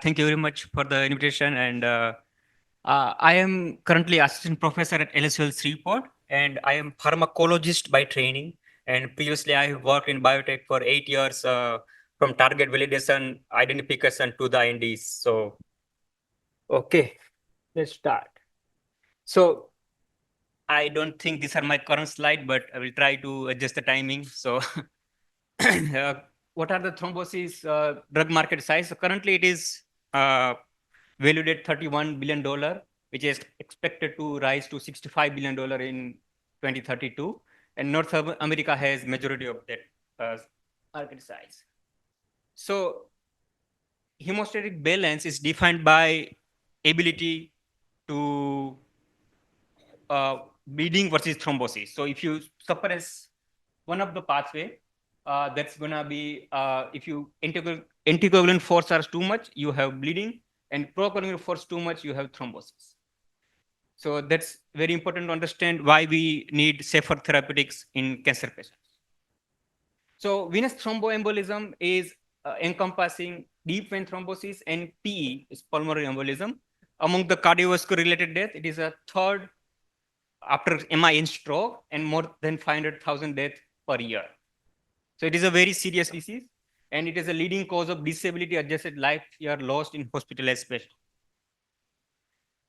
Thank you very much for the invitation. And I am currently assistant professor at LSL Shreveport, and I am pharmacologist by training. And previously, I have worked in biotech for 8 years, from target validation, identification to the INDs. So, okay, let's start. So, I don't think these are my current slide, but I will try to adjust the timing. So, what are the thrombosis drug market size? So currently, it is uh, valued at $31 billion, which is expected to rise to $65 billion in 2032. And North America has majority of that market size. So hemostatic balance is defined by ability to uh, bleeding versus thrombosis. So if you suppress one of the pathway, that's gonna be if you anticoagulant force are too much, you have bleeding, and procoagulant force too much, you have thrombosis. So that's very important to understand why we need safer therapeutics in cancer patients. So venous thromboembolism is encompassing deep vein thrombosis, and PE is pulmonary embolism. Among the cardiovascular related death, it is a third after MI in stroke, and more than 500,000 deaths per year. So it is a very serious disease, and it is a leading cause of disability adjusted life year lost in hospitalized patients.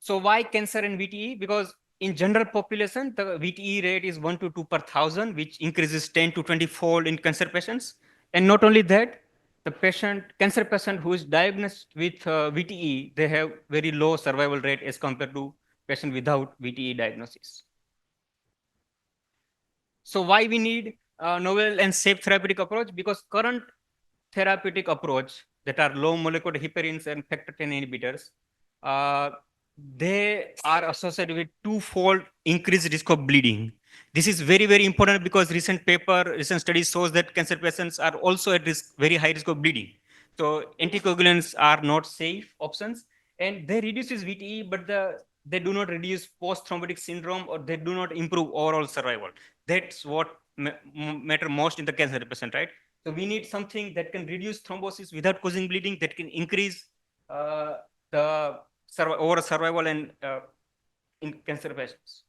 So why cancer and VTE? Because in general population, the VTE rate is 1 to 2 per thousand, which increases 10 to 20 fold in cancer patients. And not only that, the cancer patient who is diagnosed with VTE, they have very low survival rate as compared to patient without VTE diagnosis. So why we need novel and safe therapeutic approach? Because current therapeutic approach that are low molecular heparins and factor 10 inhibitors, uh, they are associated with twofold increased risk of bleeding. This is very, very important because recent studies shows that cancer patients are also at risk, very high risk of bleeding. So anticoagulants are not safe options, and they reduces VTE, but they do not reduce post-thrombotic syndrome, or they do not improve overall survival. That's what matter most in the cancer patient, right? So we need something that can reduce thrombosis without causing bleeding, that can increase the overall survival and in cancer patients.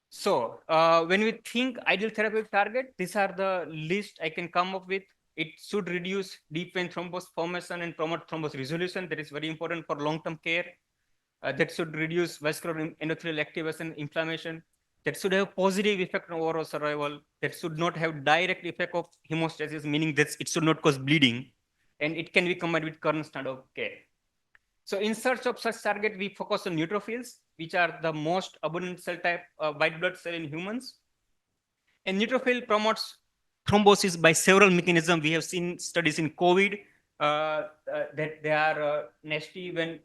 So when we think ideal therapeutic target, these are the list I can come up with. It should reduce deep vein thrombus formation and promote thrombus resolution. That is very important for long-term care. That should reduce vascular endothelial activation, inflammation. That should have positive effect on overall survival. That should not have direct effect of hemostasis, meaning that it should not cause bleeding. And it can be combined with current standard of care. So in search of such target, we focus on neutrophils, which are the most abundant cell type, white blood cell in humans. And neutrophil promotes thrombosis by several mechanisms. We have seen studies in COVID that they are nasty when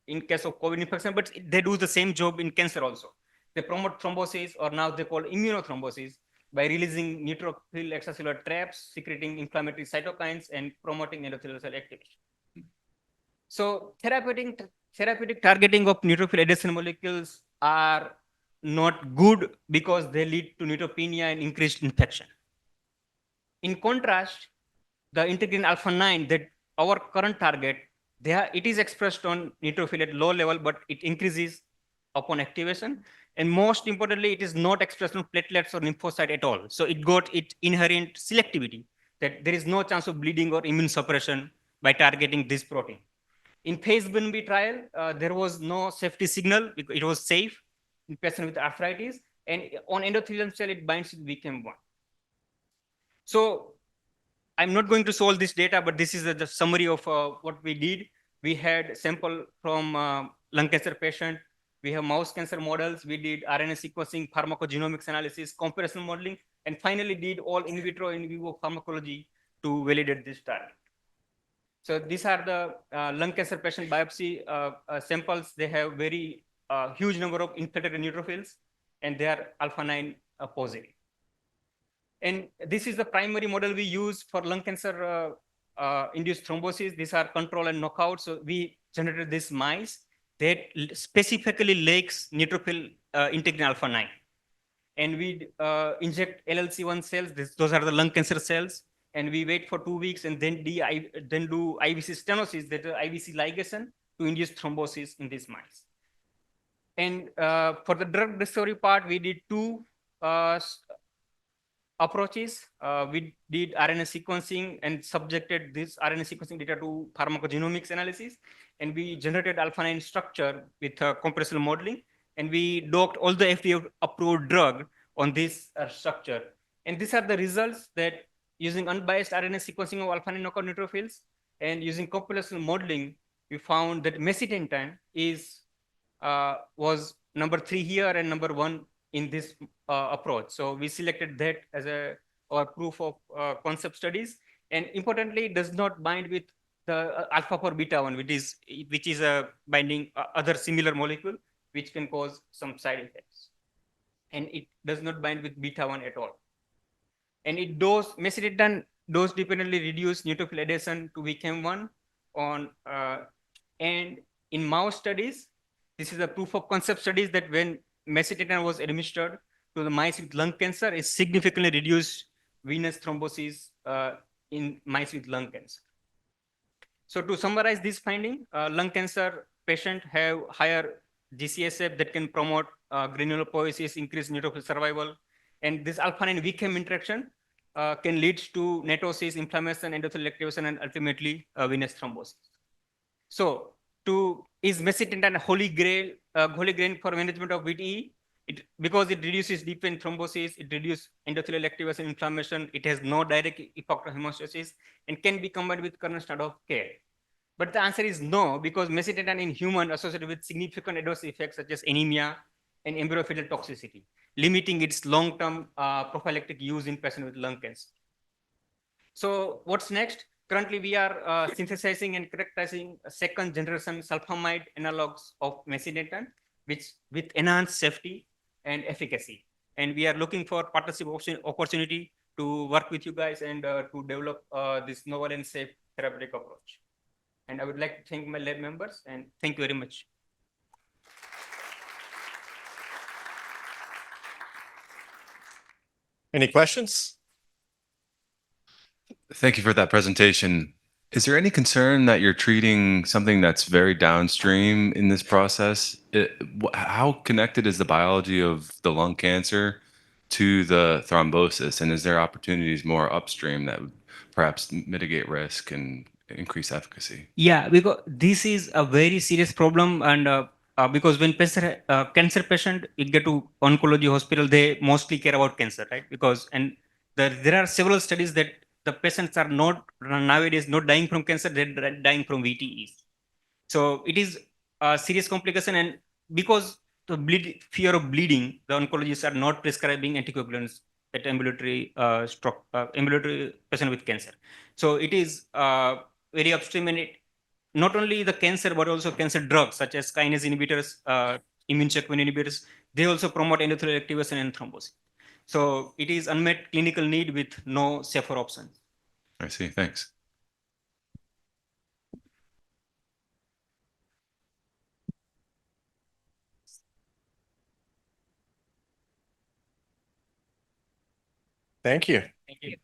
in case of COVID infection, but they do the same job in cancer also. They promote thrombosis, or now they call immunothrombosis, by releasing neutrophil extracellular traps, secreting inflammatory cytokines, and promoting endothelial cell activation. So therapeutic targeting of neutrophil adjacent molecules are not good because they lead to neutropenia and increased infection. In contrast, the integrin alpha 9, that our current target, it is expressed on neutrophil at low level, but it increases upon activation. And most importantly, it is not expressed on platelets or lymphocyte at all. So it got its inherent selectivity, that there is no chance of bleeding or immune suppression by targeting this protein. In phase 1B trial, there was no safety signal. It was safe in patients with arthritis, and on endothelial cell, it binds with VCAM1. So I'm not going to solve this data, but this is the summary of what we did. We had sample from lung cancer patient. We have mouse cancer models. We did RNA sequencing, pharmacogenomics analysis, computational modeling, and finally did all in vitro, in vivo pharmacology to validate this target. So these are the lung cancer patient biopsy samples. They have very huge number of infiltrated neutrophils, and they are alpha 9 positive. And this is the primary model we use for lung cancer induced thrombosis. These are control and knockout. So we generated this mice that specifically lacks neutrophil integrin alpha 9. And we inject LLC1 cells. Those are the lung cancer cells. and we wait for 2 weeks and then do IVC stenosis, that is IVC ligation, to induce thrombosis in these mice. And for the drug discovery part, we did two approaches. We did RNA sequencing and subjected this RNA sequencing data to pharmacogenomics analysis. And we generated alpha-9 structure with compressible modeling. And we docked all the FDA-approved drug on this structure. And these are the results that using unbiased RNA sequencing of alpha-9 knockout neutrophils and using computational modeling, we found that macitentan was number 3 here and number 1 in this approach. So we selected that as our proof of concept studies. And importantly, it does not bind with the alpha 4 beta 1, which is a binding other similar molecule, which can cause some side effects. And it does not bind with beta 1 at all. And it macitentan dose dependently reduced neutrophil adhesion to VCAM1 and in mouse studies, this is a proof of concept studies that when macitentan was administered to the mice with lung cancer, it significantly reduced venous thrombosis in mice with lung cancer. So to summarize this finding, lung cancer patients have higher GCSF that can promote granulopoiesis, increase neutrophil survival, and this alpha-9 VCAM interaction can lead to netosis, inflammation, endothelial activation, and ultimately venous thrombosis. So is macitentan a holy grail for management of VTE? Because it reduces deep vein thrombosis, it reduces endothelial activation, inflammation, it has no direct effect on hemostasis, and can be combined with current standard of care. But the answer is no, because macitentan in human associated with significant adverse effects such as anemia and embryofetal toxicity, limiting its long-term prophylactic use in patients with lung cancer. So what's next? Currently, we are synthesizing and characterizing second generation sulfamide analogs of macitentan, which with enhanced safety and efficacy. And we are looking for partnership opportunity to work with you guys and to develop this novel and safe therapeutic approach. And I would like to thank my lab members and thank you very much. Any questions? Thank you for that presentation. Is there any concern that you're treating something that's very downstream in this process? How connected is the biology of the lung cancer to the thrombosis? And is there opportunities more upstream that would perhaps mitigate risk and increase efficacy? Yeah, because this is a very serious problem. And because when cancer patient get to oncology hospital, they mostly care about cancer, right? Because there are several studies that the patients are not nowadays not dying from cancer, they're dying from VTEs. So it is a serious complication, and because the fear of bleeding, the oncologists are not prescribing anticoagulants at ambulatory ambulatory patient with cancer. So it is very upstream, and it not only the cancer but also cancer drugs such as kinase inhibitors, immune checkpoint inhibitors. They also promote endothelial activation and thrombosis. So it is unmet clinical need with no safer options. I see. Thanks. Thank you. Thank you.